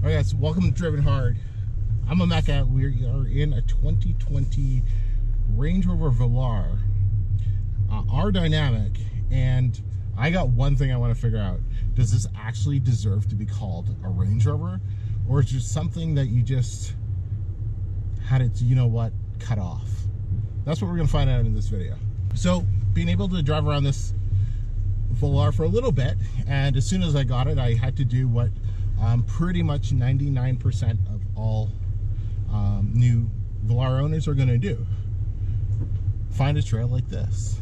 All right, guys, welcome to Driven Hard. I'm a Mecca. We are in a 2020 Range Rover Velar, our dynamic, and I got one thing I want to figure out. Does this actually deserve to be called a Range Rover, or is it something that you just had it, you know what, cut off? That's what we're going to find out in this video. So, being able to drive around this Velar for a little bit, and as soon as I got it, I had to do what pretty much 99% of all new Velar owners are going to do. Find a trail like this.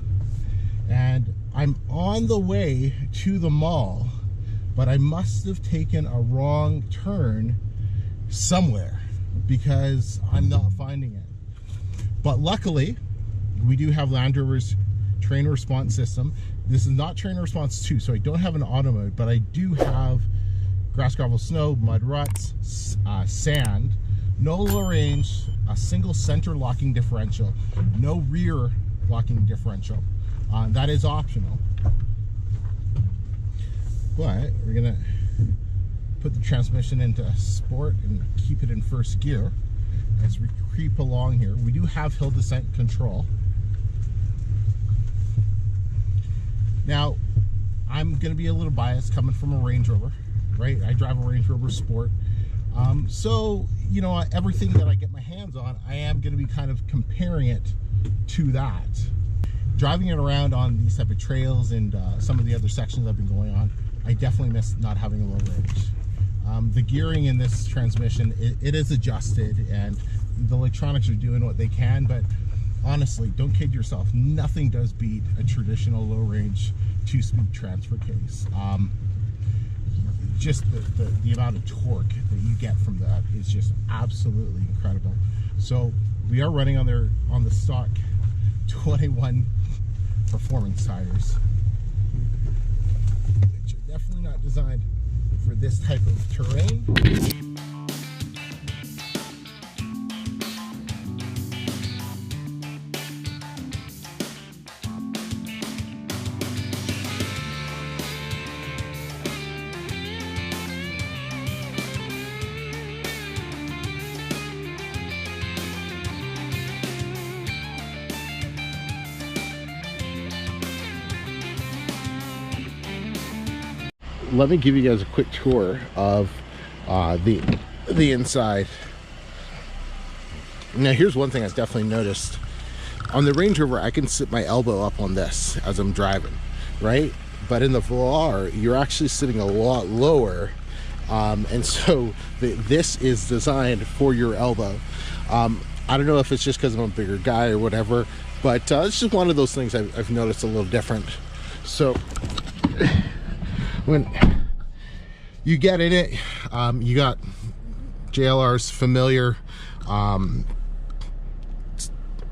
And I'm on the way to the mall, but I must have taken a wrong turn somewhere because I'm not finding it. But luckily, we do have Land Rover's train response system. This is not train response 2, so I don't have an auto mode, but I do have grass, gravel, snow, mud, ruts, sand, no low range, a single center locking differential, no rear locking differential. That is optional. But we're gonna put the transmission into sport and keep it in first gear as we creep along here. We do have hill descent control. Now, I'm gonna be a little biased coming from a Range Rover, right? I drive a Range Rover Sport. So, you know, everything that I get my hands on, I am gonna be kind of comparing it to that. Driving it around on these type of trails and some of the other sections I've been going on, I definitely miss not having a low range. The gearing in this transmission, it is adjusted, and the electronics are doing what they can, but honestly, don't kid yourself, nothing does beat a traditional low range 2-speed transfer case. Just the amount of torque that you get from that is just absolutely incredible. So we are running on the stock 21 performance tires, which are definitely not designed for this type of terrain. Let me give you guys a quick tour of the inside. Now, here's one thing I've definitely noticed. On the Range Rover, I can sit my elbow up on this as I'm driving, right? But in the Velar, you're actually sitting a lot lower, and so this is designed for your elbow. I don't know if it's just because I'm a bigger guy or whatever, but it's just one of those things I've noticed a little different. So when you get in it, you got JLR's familiar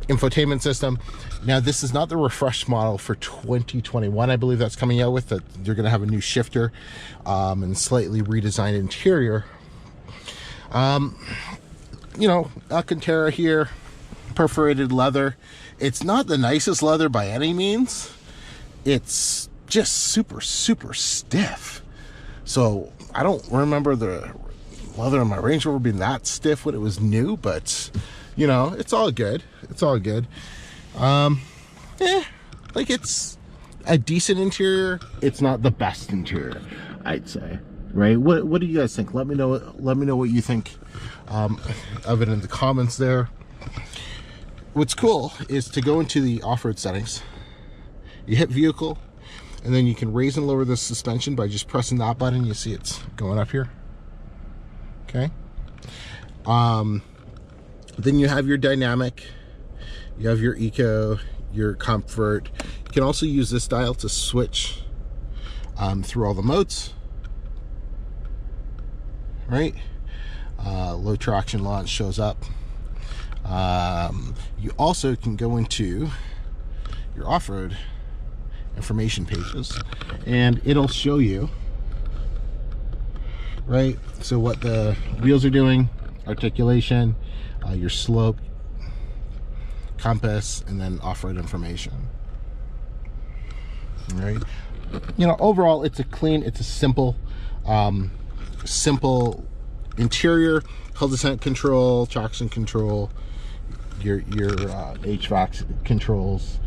infotainment system. Now, this is not the refreshed model for 2021. I believe that's coming out with that. You're going to have a new shifter and slightly redesigned interior. You know, Alcantara here, perforated leather. It's not the nicest leather by any means. It's just super stiff. So I don't remember the leather on my Range Rover being that stiff when it was new, but you know, it's all good. It's all good. Like, it's a decent interior. It's not the best interior, I'd say. Right? What do you guys think? Let me know what you think of it in the comments there. What's cool is to go into the off-road settings. You hit vehicle, and then you can raise and lower the suspension by just pressing that button. You see it's going up here. Okay. Then you have your dynamic, you have your eco, your comfort. You can also use this dial to switch through all the modes. Right? Low traction launch shows up. You also can go into your off-road information pages, and it'll show you, right, so what the wheels are doing, articulation, your slope, compass, and then off-road information. Right? You know, overall, it's a clean, it's a simple interior, hill descent control, traction control, your HVAC controls.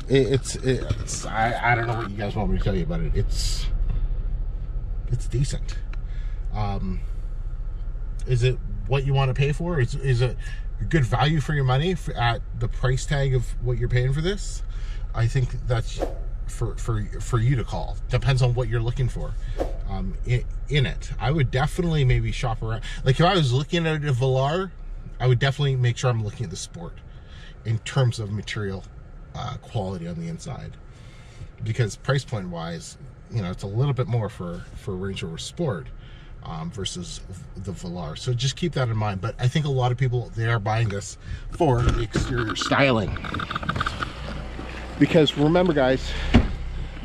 It's I don't know what you guys want me to tell you about it. It's decent. Is it what you want to pay for? Is it a good value for your money at the price tag of what you're paying for this? I think that's for you to call. Depends on what you're looking for in it. I would definitely maybe shop around. Like if I was looking at a velar, I would definitely make sure I'm looking at the Sport in terms of material quality on the inside, because price point wise, you know, it's a little bit more for Range Rover Sport versus the velar. So just keep that in mind. But I think a lot of people, they are buying this for the exterior styling, because remember guys,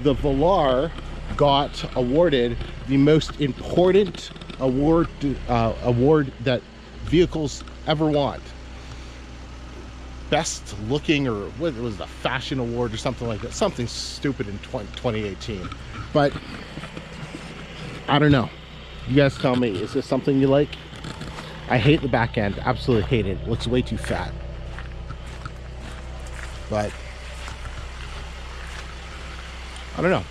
the velar got awarded the most important award that vehicles ever want. Best looking, or what was the fashion award or something like that, something stupid in 2018. But I don't know, you guys tell me, is this something you like? I hate the back end, absolutely hate it. It looks way too fat. But I don't know.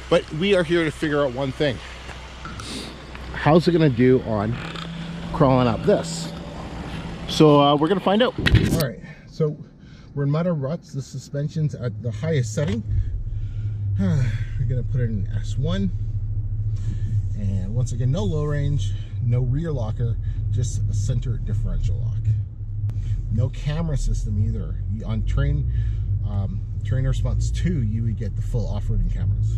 But we are here to figure out one thing: how's it gonna do on crawling up this? So we're gonna find out. All right, so we're in mud or ruts. The suspension's at the highest setting. We're gonna put it in S1, and once again, no low range, no rear locker, just a center differential lock. No camera system either. On Train Response 2, you would get the full off-roading cameras.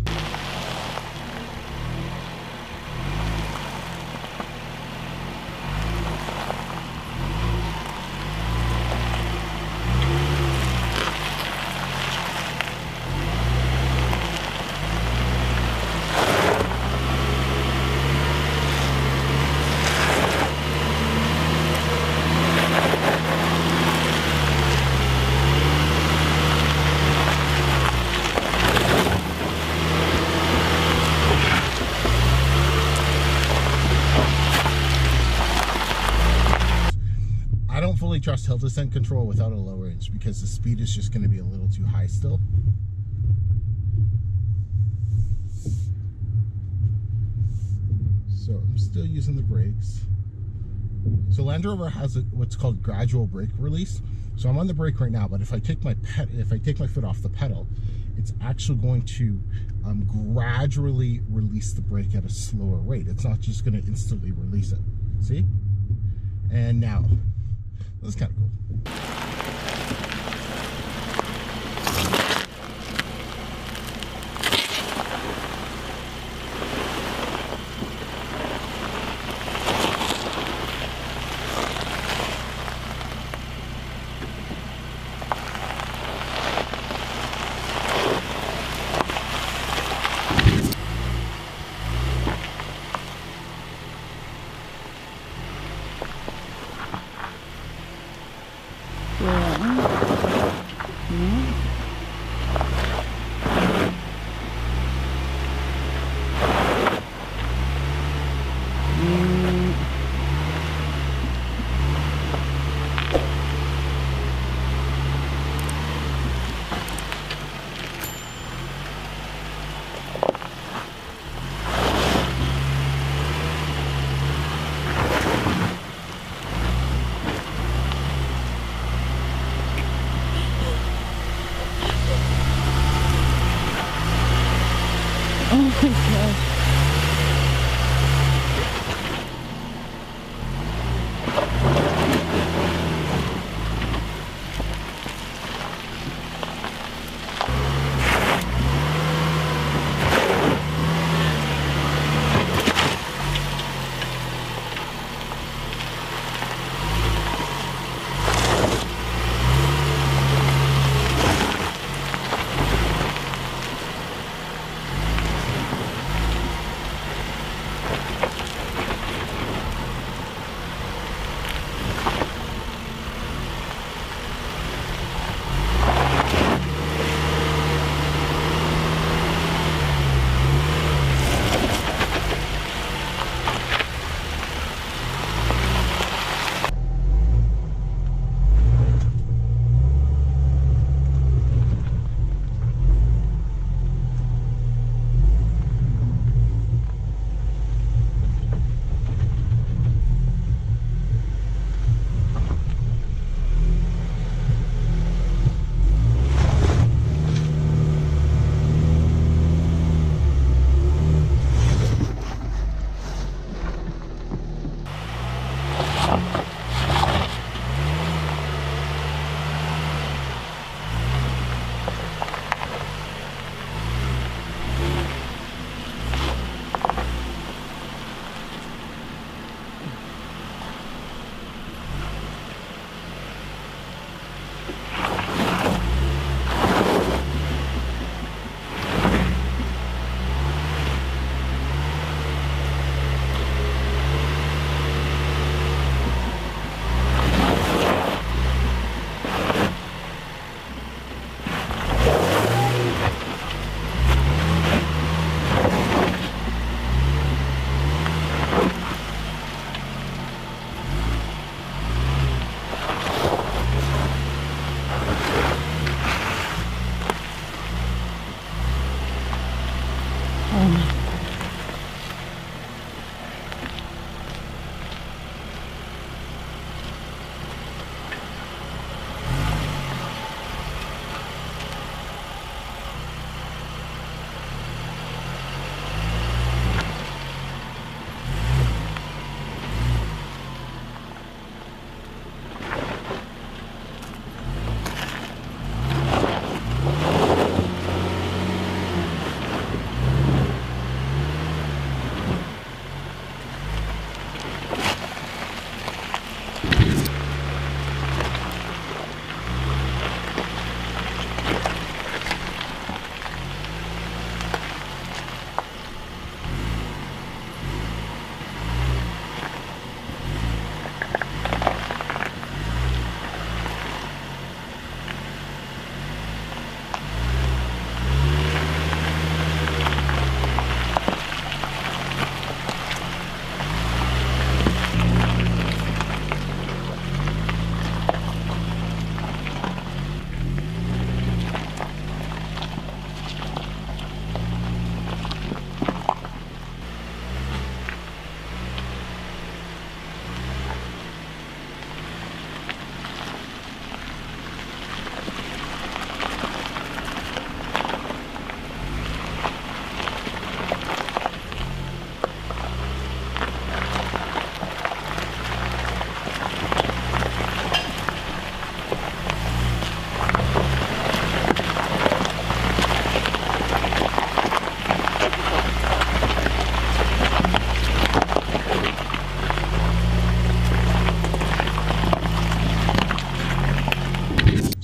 Trust hill descent control without a low range, because the speed is just going to be a little too high still. So I'm still using the brakes. So Land Rover has what's called gradual brake release. So I'm on the brake right now, but if I take my foot off the pedal, it's actually going to gradually release the brake at a slower rate. It's not just going to instantly release it. See? And now. That's kind of cool.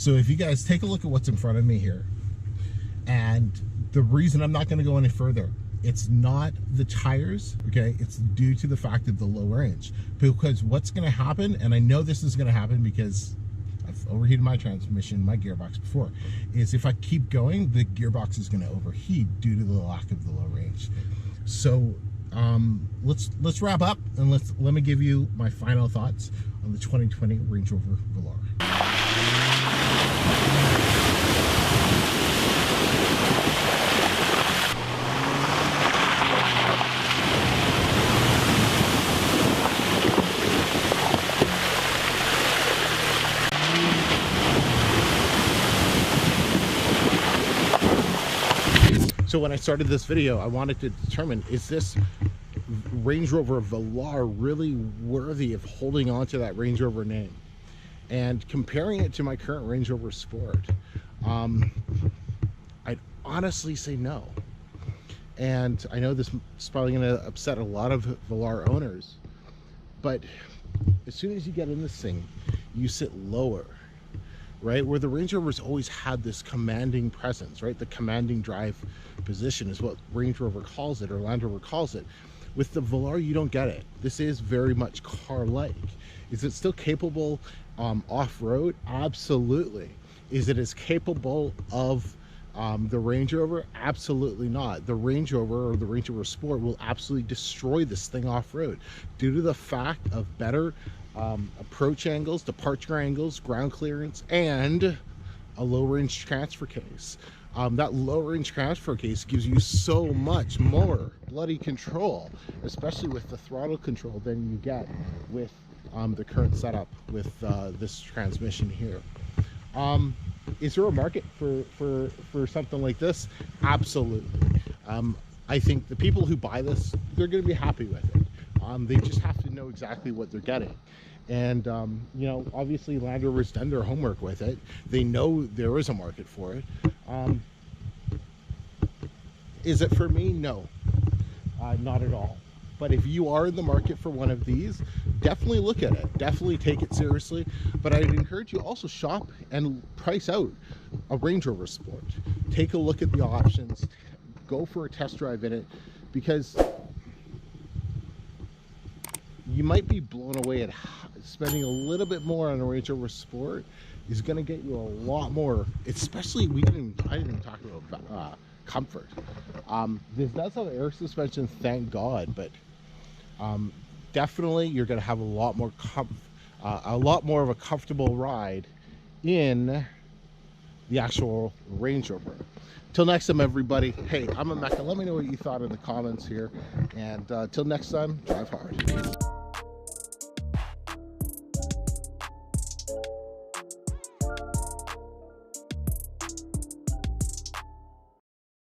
So if you guys take a look at what's in front of me here, and the reason I'm not going to go any further, it's not the tires, okay? It's due to the fact of the low range. Because what's going to happen, and I know this is going to happen because I've overheated my transmission, my gearbox before, is if I keep going, the gearbox is going to overheat due to the lack of the low range. So let's wrap up, and let me give you my final thoughts on the 2020 Range Rover Velar. So when I started this video, I wanted to determine, is this Range Rover Velar really worthy of holding on to that Range Rover name? And comparing it to my current Range Rover Sport, I'd honestly say no. And I know this is probably going to upset a lot of Velar owners, but as soon as you get in this thing, you sit lower, right? Where the Range Rover's always had this commanding presence, right? The commanding drive position is what Range Rover calls it, or Land Rover calls it. With the Velar, you don't get it. This is very much car-like. Is it still capable off-road? Absolutely. Is it as capable of the Range Rover? Absolutely not. The Range Rover, or the Range Rover Sport, will absolutely destroy this thing off-road due to the fact of better approach angles, departure angles, ground clearance, and a low-range transfer case. That low-range transfer case gives you so much more bloody control, especially with the throttle control, than you get with the current setup with this transmission here. Is there a market for something like this? Absolutely. I think the people who buy this, they're going to be happy with it. They just have to know exactly what they're getting. And you know, obviously Land Rover's done their homework with it. They know there is a market for it. Is it for me? No, not at all. But if you are in the market for one of these, definitely look at it. Definitely take it seriously. But I'd encourage you also shop and price out a Range Rover Sport. Take a look at the options. Go for a test drive in it, because you might be blown away at spending a little bit more on a Range Rover Sport is going to get you a lot more, especially I didn't even talk about comfort. This does have air suspension, thank God, but definitely you're going to have a lot more of a comfortable ride in the actual Range Rover. Till next time, everybody. Hey, I'm a Mecca. Let me know what you thought in the comments here, and till next time, drive hard.